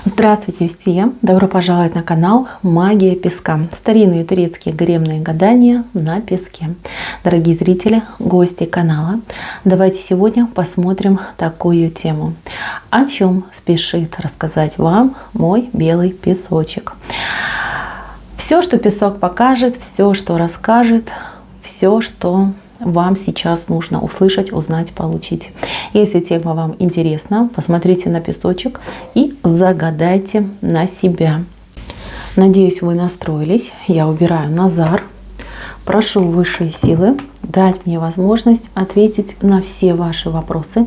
Здравствуйте все! Добро пожаловать на канал Магия Песка. Старинные турецкие гаремные гадания на песке. Дорогие зрители, гости канала, давайте сегодня посмотрим такую тему. О чем спешит рассказать вам мой белый песочек. Все, что песок покажет, все, что расскажет, все, что вам сейчас нужно услышать, узнать, получить. Если тема вам интересна, посмотрите на песочек и загадайте на себя. Надеюсь, вы настроились. Я убираю Назар. Прошу высшие силы дать мне возможность ответить на все ваши вопросы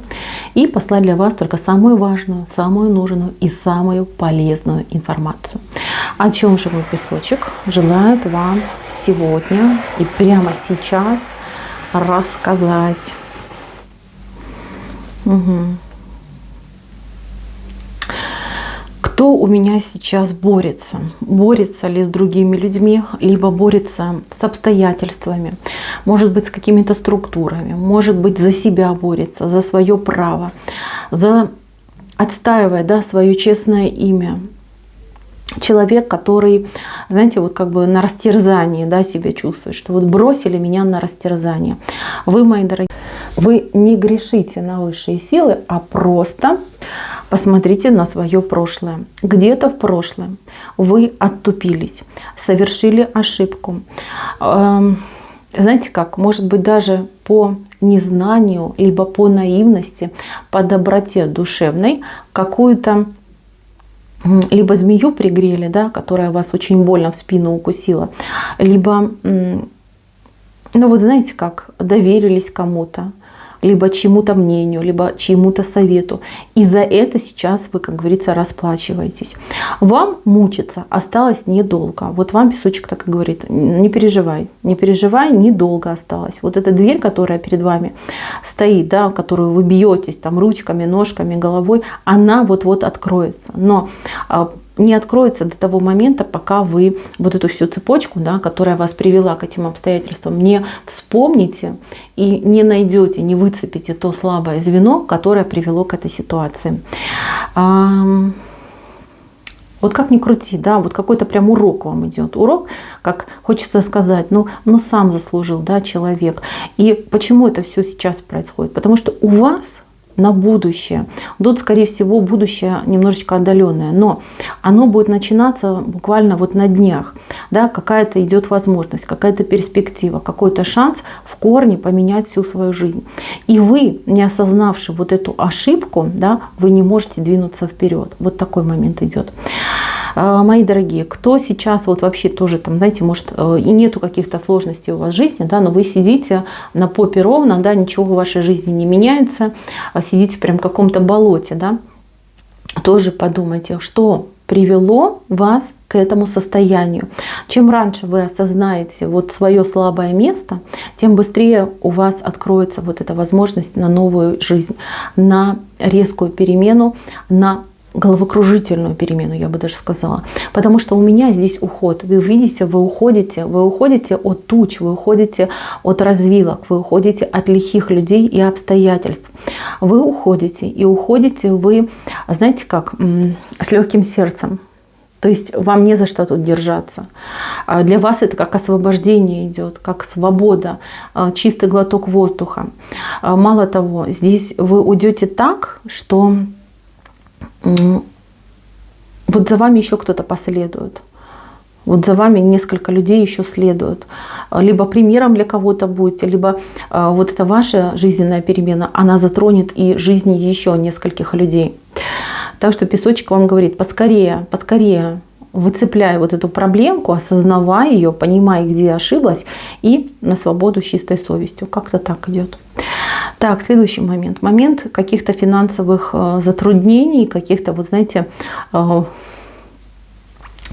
и послать для вас только самую важную, самую нужную и самую полезную информацию. О чем же мой песочек желает вам сегодня и прямо сейчас рассказать. Кто у меня сейчас борется? Борется ли с другими людьми, либо борется с обстоятельствами, может быть, с какими-то структурами, может быть, за себя борется, за свое право, отстаивая, свое честное имя. Человек, который, знаете, вот как бы на растерзании, себя чувствует, что вот бросили меня на растерзание. Вы, мои дорогие, вы не грешите на высшие силы, а просто посмотрите на свое прошлое. Где-то в прошлом вы отступились, совершили ошибку. Знаете как, может быть, даже по незнанию, либо по наивности, по доброте душевной какую-то либо змею пригрели, которая вас очень больно в спину укусила, либо, вот знаете как, доверились кому-то, либо чьему-то мнению, либо чьему-то совету. И за это сейчас вы, как говорится, расплачиваетесь. Вам мучиться осталось недолго. Вот вам песочек так и говорит: не переживай, недолго осталось. Вот эта дверь, которая перед вами стоит, в которую вы бьетесь там ручками, ножками, головой, она вот-вот откроется. Но не откроется до того момента, пока вы вот эту всю цепочку, которая вас привела к этим обстоятельствам, не вспомните и не найдете, не выцепите то слабое звено, которое привело к этой ситуации. Вот как ни крути, вот какой-то прям урок вам идет. Урок, как хочется сказать, сам заслужил, человек. И почему это все сейчас происходит? Потому что у вас на будущее. Тут, скорее всего, будущее немножечко отдаленное, но оно будет начинаться буквально вот на днях. Какая-то идет возможность, какая-то перспектива, какой-то шанс в корне поменять всю свою жизнь. И вы, не осознавши вот эту ошибку, вы не можете двинуться вперед. Вот такой момент идет. Мои дорогие, кто сейчас вот вообще тоже там, знаете, может и нету каких-то сложностей у вас в жизни, но вы сидите на попе ровно, ничего в вашей жизни не меняется, сидите прям в каком-то болоте, тоже подумайте, что привело вас к этому состоянию. Чем раньше вы осознаете вот свое слабое место, тем быстрее у вас откроется вот эта возможность на новую жизнь, на резкую перемену, на головокружительную перемену, я бы даже сказала. Потому что у меня здесь уход. Вы видите, вы уходите от туч, вы уходите от развилок, вы уходите от лихих людей и обстоятельств. Вы уходите, и уходите вы, знаете как, с легким сердцем. То есть вам не за что тут держаться. Для вас это как освобождение идет, как свобода, чистый глоток воздуха. Мало того, здесь вы уйдете так, что вот за вами еще кто-то последует. Вот за вами несколько людей еще следуют. Либо примером для кого-то будете, либо вот эта ваша жизненная перемена, она затронет и жизни еще нескольких людей. Так что песочек вам говорит: поскорее, выцепляй вот эту проблемку, осознавай ее, понимай, где ошиблась, и на свободу с чистой совестью. Как-то так идет. Так, следующий момент. Момент каких-то финансовых затруднений, каких-то, вот знаете,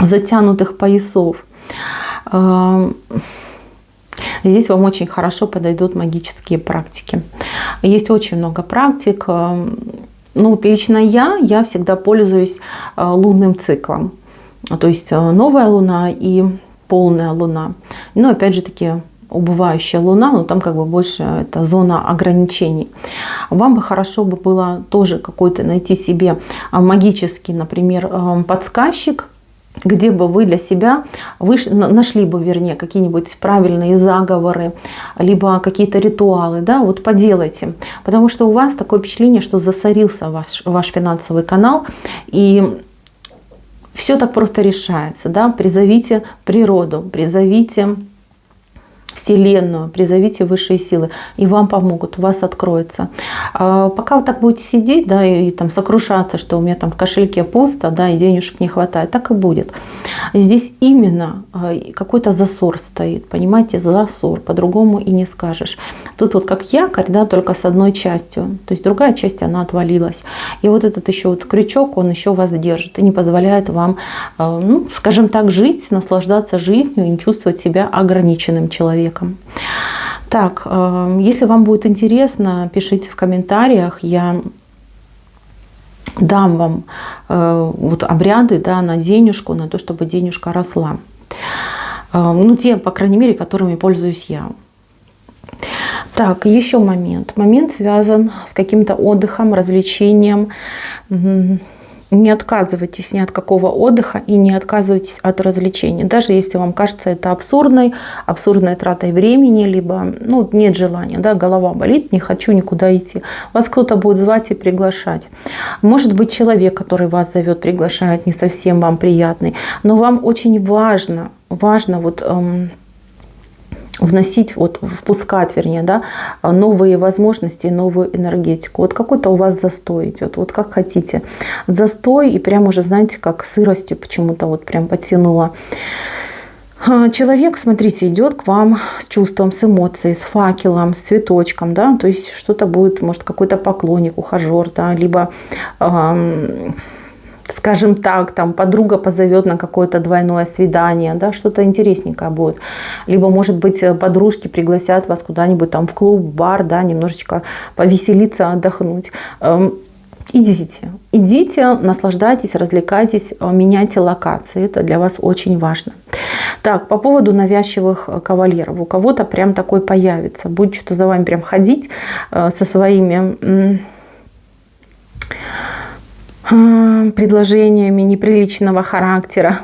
затянутых поясов. Здесь вам очень хорошо подойдут магические практики. Есть очень много практик. Лично я всегда пользуюсь лунным циклом. То есть новая луна и полная луна. Но опять же таки убывающая луна, но там как бы больше это зона ограничений. Вам бы хорошо бы было тоже какой-то найти себе магический, например, подсказчик, где бы вы для себя нашли бы, вернее, какие-нибудь правильные заговоры, либо какие-то ритуалы, да, вот поделайте. Потому что у вас такое впечатление, что засорился ваш финансовый канал, и все так просто решается, да, призовите природу, призовите Вселенную, призовите высшие силы, и вам помогут, у вас откроется. Пока вы так будете сидеть, да, и там сокрушаться, что у меня там в кошельке пусто, да, и денежек не хватает, так и будет. Здесь именно какой-то засор стоит, понимаете, засор, по-другому и не скажешь. Тут вот как якорь, да, только с одной частью, то есть другая часть, она отвалилась. И вот этот еще вот крючок, он еще вас держит и не позволяет вам, ну, скажем так, жить, наслаждаться жизнью и не чувствовать себя ограниченным человеком. Так, если вам будет интересно, пишите в комментариях, я дам вам вот обряды, да, на денежку, на то, чтобы денежка росла. Ну, те, по крайней мере, которыми пользуюсь я. Так, еще момент. Момент связан с каким-то отдыхом, развлечением. Не отказывайтесь ни от какого отдыха и не отказывайтесь от развлечений. Даже если вам кажется это абсурдной тратой времени, либо ну, нет желания, да, голова болит, не хочу никуда идти. Вас кто-то будет звать и приглашать. Может быть, человек, который вас зовет, приглашает, не совсем вам приятный. Но вам очень важно вот вносить, вот, впускать, вернее, да, новые возможности, новую энергетику. Вот какой-то у вас застой идет, вот как хотите. Застой, и прям уже, знаете, как сыростью почему-то вот прям потянуло. Человек, смотрите, идет к вам с чувством, с эмоцией, с факелом, с цветочком, да, то есть что-то будет, может, какой-то поклонник, ухажер, да, либо скажем так, там подруга позовет на какое-то двойное свидание, да, что-то интересненькое будет. Либо, может быть, подружки пригласят вас куда-нибудь там в клуб, в бар, да, немножечко повеселиться, отдохнуть. Идите, наслаждайтесь, развлекайтесь, меняйте локации. Это для вас очень важно. Так, по поводу навязчивых кавалеров. У кого-то прям такой появится. Будет что-то за вами прям ходить со своими предложениями неприличного характера.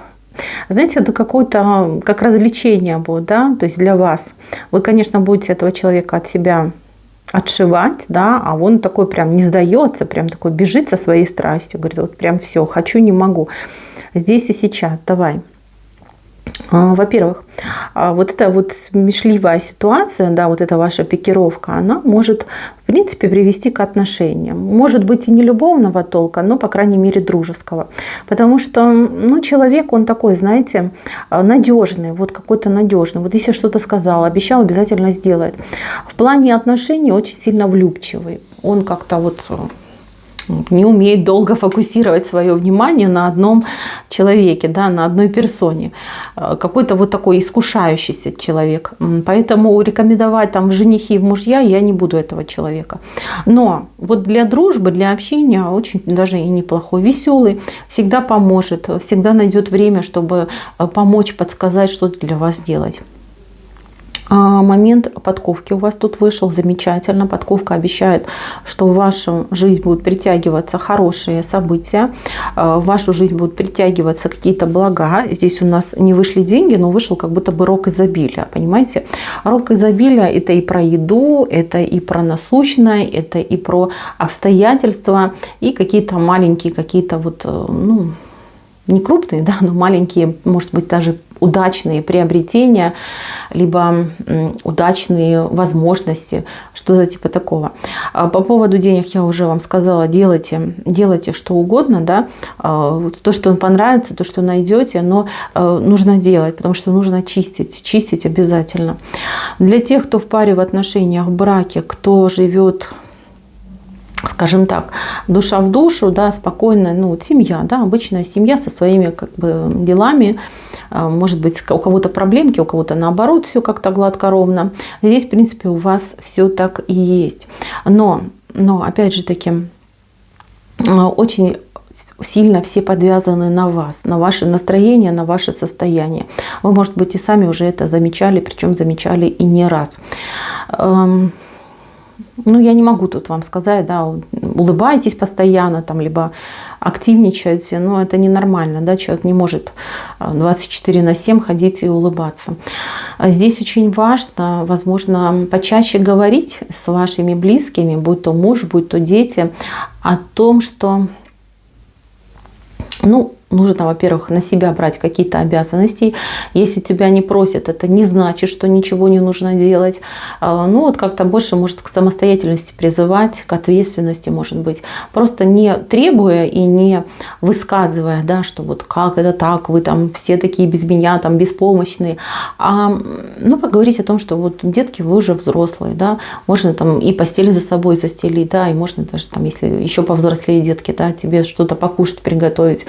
Знаете, это какое-то как развлечение будет, да, то есть для вас. Вы, конечно, будете этого человека от себя отшивать, да, а он такой прям не сдается, прям такой бежит со своей страстью, говорит, вот прям все, хочу, не могу. Здесь и сейчас, давай. Во-первых, вот эта вот смешливая ситуация, да, вот эта ваша пикировка, она может, в принципе, привести к отношениям. Может быть и не любовного толка, но, по крайней мере, дружеского. Потому что, ну, человек, он такой, знаете, надежный, вот какой-то надежный. Вот если что-то сказал, обещал, обязательно сделает. В плане отношений очень сильно влюбчивый. Он как-то вот не умеет долго фокусировать свое внимание на одном человеке, да, на одной персоне. Какой-то вот такой искушающийся человек. Поэтому рекомендовать там в женихи, в мужья я не буду этого человека. Но вот для дружбы, для общения очень даже и неплохой, веселый, всегда поможет, всегда найдет время, чтобы помочь, подсказать, что для вас сделать. Момент подковки у вас тут вышел замечательно. Подковка обещает, что в вашу жизнь будут притягиваться хорошие события, в вашу жизнь будут притягиваться какие-то блага. Здесь у нас не вышли деньги, но вышел как будто бы рог изобилия, понимаете? Рог изобилия – это и про еду, это и про насущное, это и про обстоятельства, и какие-то маленькие, какие-то вот, ну, не крупные, да, но маленькие, может быть, даже удачные приобретения, либо удачные возможности, что-то типа такого. По поводу денег я уже вам сказала, делайте что угодно, да, то, что вам понравится, то, что найдете, но нужно делать, потому что нужно чистить обязательно. Для тех, кто в паре, в отношениях, в браке, кто живет, скажем так, душа в душу, да, спокойная, ну, семья, да, обычная семья со своими как бы делами, может быть, у кого-то проблемки, у кого-то наоборот все как-то гладко, ровно. Здесь, в принципе, у вас все так и есть. Но опять же таки, очень сильно все подвязаны на вас, на ваше настроение, на ваше состояние. Вы, может быть, и сами уже это замечали, причем замечали и не раз. Ну, я не могу тут вам сказать, да, улыбайтесь постоянно, там, либо активничайте, но это ненормально, да, человек не может 24/7 ходить и улыбаться. Здесь очень важно, возможно, почаще говорить с вашими близкими, будь то муж, будь то дети, о том, что, ну, нужно, во-первых, на себя брать какие-то обязанности. Если тебя не просят, это не значит, что ничего не нужно делать. Ну, вот как-то больше, может, к самостоятельности призывать, к ответственности, может быть. Просто не требуя и не высказывая, да, что вот как это так, вы там все такие без меня, там беспомощные. А, ну, поговорить о том, что вот, детки, вы уже взрослые, да, можно там и постель за собой застелить, да, и можно даже там, если еще повзрослее детки, да, тебе что-то покушать, приготовить,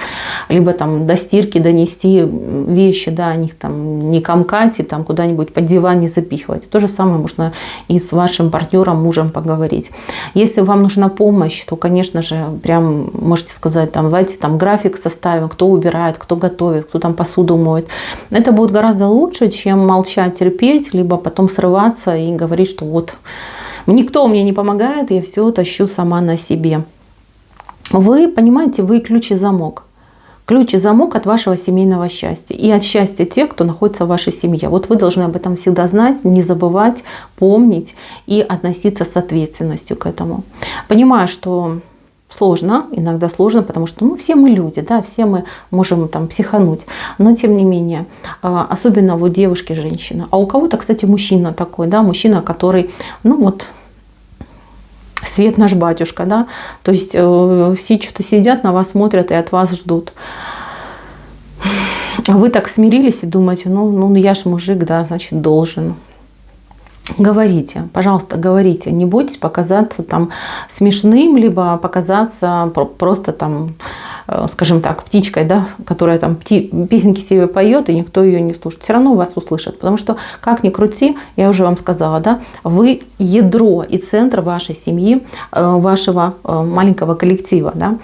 либо там до стирки донести вещи, да, о них там не комкать и там куда-нибудь под диван не запихивать. То же самое можно и с вашим партнером, мужем поговорить. Если вам нужна помощь, то, конечно же, прям можете сказать, там, давайте там график составим, кто убирает, кто готовит, кто там посуду моет. Это будет гораздо лучше, чем молчать, терпеть, либо потом срываться и говорить, что вот никто мне не помогает, я все тащу сама на себе. Вы понимаете, вы ключ и замок. Ключ и замок от вашего семейного счастья и от счастья тех, кто находится в вашей семье. Вот вы должны об этом всегда знать, не забывать, помнить и относиться с ответственностью к этому. Понимаю, что сложно, иногда сложно, потому что, ну, все мы люди, да, все мы можем там психануть, но тем не менее, особенно вот девушки, женщины. А у кого-то, кстати, мужчина такой, да, мужчина, который, ну вот, свет наш батюшка, да, то есть все что-то сидят, на вас смотрят и от вас ждут. Вы так смирились и думаете, ну я ж мужик, да, значит должен. Говорите, пожалуйста, говорите, не бойтесь показаться там смешным, либо показаться просто там, скажем так, птичкой, да, которая там песенки себе поет, и никто ее не слушает. Все равно вас услышат, потому что, как ни крути, я уже вам сказала, да, вы ядро и центр вашей семьи, вашего маленького коллектива. Да.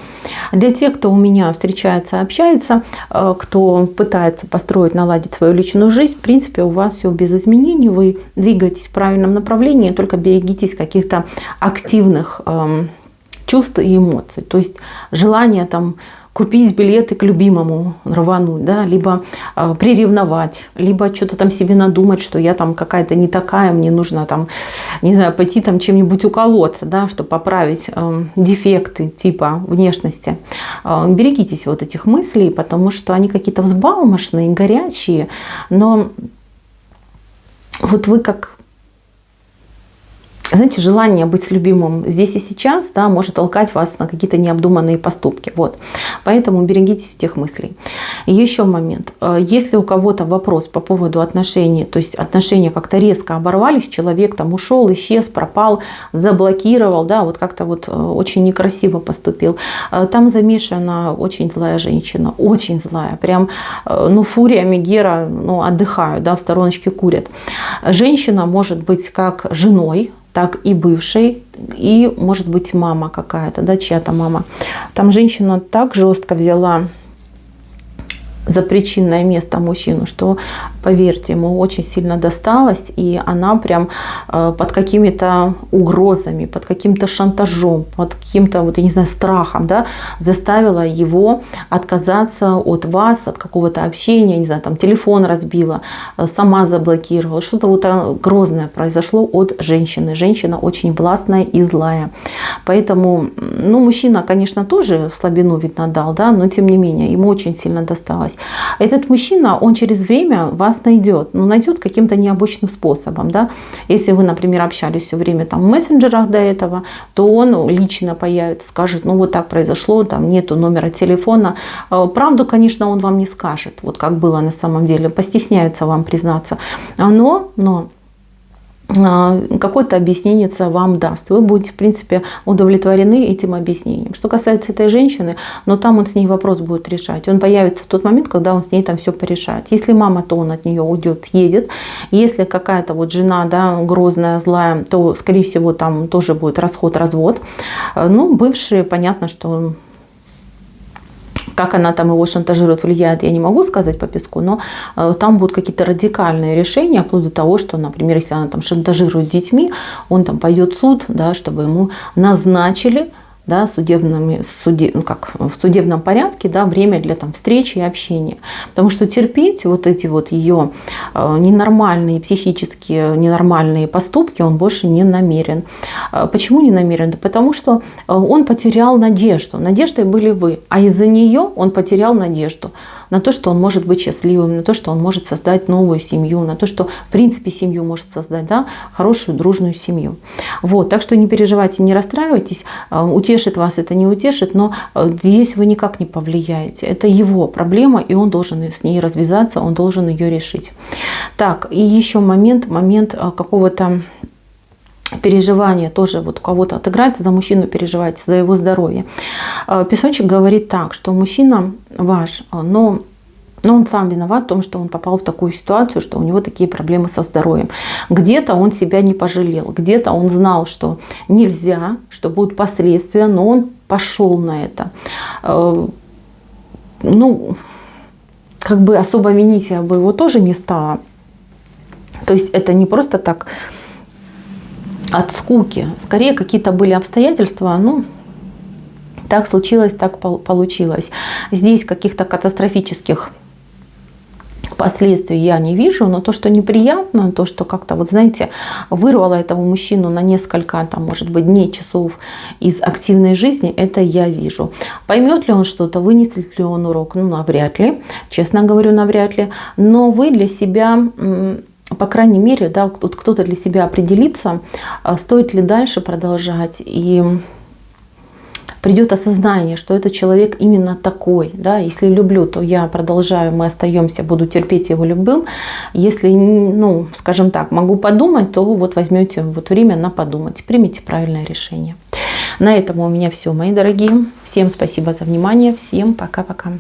Для тех, кто у меня встречается, общается, кто пытается построить, наладить свою личную жизнь, в принципе, у вас все без изменений, вы двигаетесь в правильном направлении, только берегитесь каких-то активных чувств и эмоций. То есть желание там купить билеты к любимому, рвануть, да, либо приревновать, либо что-то там себе надумать, что я там какая-то не такая, мне нужно там, не знаю, пойти там чем-нибудь уколоться, да, чтобы поправить дефекты типа внешности. Берегитесь вот этих мыслей, потому что они какие-то взбалмошные, горячие, но вот вы как, знаете, желание быть с любимым здесь и сейчас, да, может толкать вас на какие-то необдуманные поступки. Вот. Поэтому берегитесь этих мыслей. И еще момент. Если у кого-то вопрос по поводу отношений, то есть отношения как-то резко оборвались, человек там ушел, исчез, пропал, заблокировал, да, вот как-то вот очень некрасиво поступил. Там замешана очень злая женщина, очень злая. Прям, ну, фурия, Мегера, ну, отдыхают, да, в стороночке курят. Женщина может быть как женой, так и бывшей, и может быть мама какая-то, да, чья-то мама. Там женщина так жестко взяла за причинное место мужчину, что, поверьте, ему очень сильно досталось, и она прям под какими-то угрозами, под каким-то шантажом, под каким-то, вот, я не знаю, страхом, да, заставила его отказаться от вас, от какого-то общения, не знаю, там телефон разбила, сама заблокировала, что-то вот грозное произошло от женщины. Женщина очень властная и злая. Поэтому, ну, мужчина, конечно, тоже слабину, видно, дал, да, но тем не менее, ему очень сильно досталось. Этот мужчина, он через время вас найдет, но найдет каким-то необычным способом, да. Если вы, например, общались все время там в мессенджерах до этого, то он лично появится, скажет, ну вот так произошло, там нету номера телефона. Правду, конечно, он вам не скажет, вот как было на самом деле, постесняется вам признаться, но какое-то объяснение вам даст. Вы будете, в принципе, удовлетворены этим объяснением. Что касается этой женщины, но там он с ней вопрос будет решать. Он появится в тот момент, когда он с ней там все порешает. Если мама, то он от нее уйдет, съедет. Если какая-то вот жена, да, грозная, злая, то, скорее всего, там тоже будет расход, развод. Ну, бывшие, понятно, что Как она там его шантажирует, влияет, я не могу сказать по песку, но там будут какие-то радикальные решения, вплоть до того, что, например, если она там шантажирует детьми, он там пойдет в суд, да, чтобы ему назначили, да, в судебном порядке, да, время для там, встречи и общения. Потому что терпеть вот эти вот ее ненормальные, психически ненормальные поступки он больше не намерен. Почему не намерен? Да потому что он потерял надежду. Надеждой были вы, а из-за нее он потерял надежду на то, что он может быть счастливым, на то, что он может создать новую семью, на то, что в принципе семью может создать, да, хорошую, дружную семью. Вот, так что не переживайте, не расстраивайтесь, утешит вас это, не утешит, но здесь вы никак не повлияете. Это его проблема, и он должен с ней развязаться, он должен ее решить. Так, и еще момент какого-то переживание тоже вот у кого-то отыграется, за мужчину переживаете, за его здоровье. Песочек говорит так, что мужчина ваш, но он сам виноват в том, что он попал в такую ситуацию, что у него такие проблемы со здоровьем. Где-то он себя не пожалел, где-то он знал, что нельзя, что будут последствия, но он пошел на это. Ну, как бы особо винить я бы его тоже не стала. То есть это не просто так от скуки. Скорее, какие-то были обстоятельства, ну, так случилось, так получилось. Здесь каких-то катастрофических последствий я не вижу, но то, что неприятно, то, что как-то, вот знаете, вырвало этого мужчину на несколько, там, может быть, дней, часов из активной жизни, это я вижу. Поймет ли он что-то, вынесет ли он урок? Ну, навряд ли, честно говорю, навряд ли. Но вы для себя... По крайней мере, да, тут кто-то для себя определится, стоит ли дальше продолжать, и придет осознание, что этот человек именно такой. Да? Если люблю, то я продолжаю, мы остаемся, буду терпеть его любым. Если, ну, скажем так, могу подумать, то вот возьмете вот время на подумать, примите правильное решение. На этом у меня все, мои дорогие. Всем спасибо за внимание, всем пока-пока.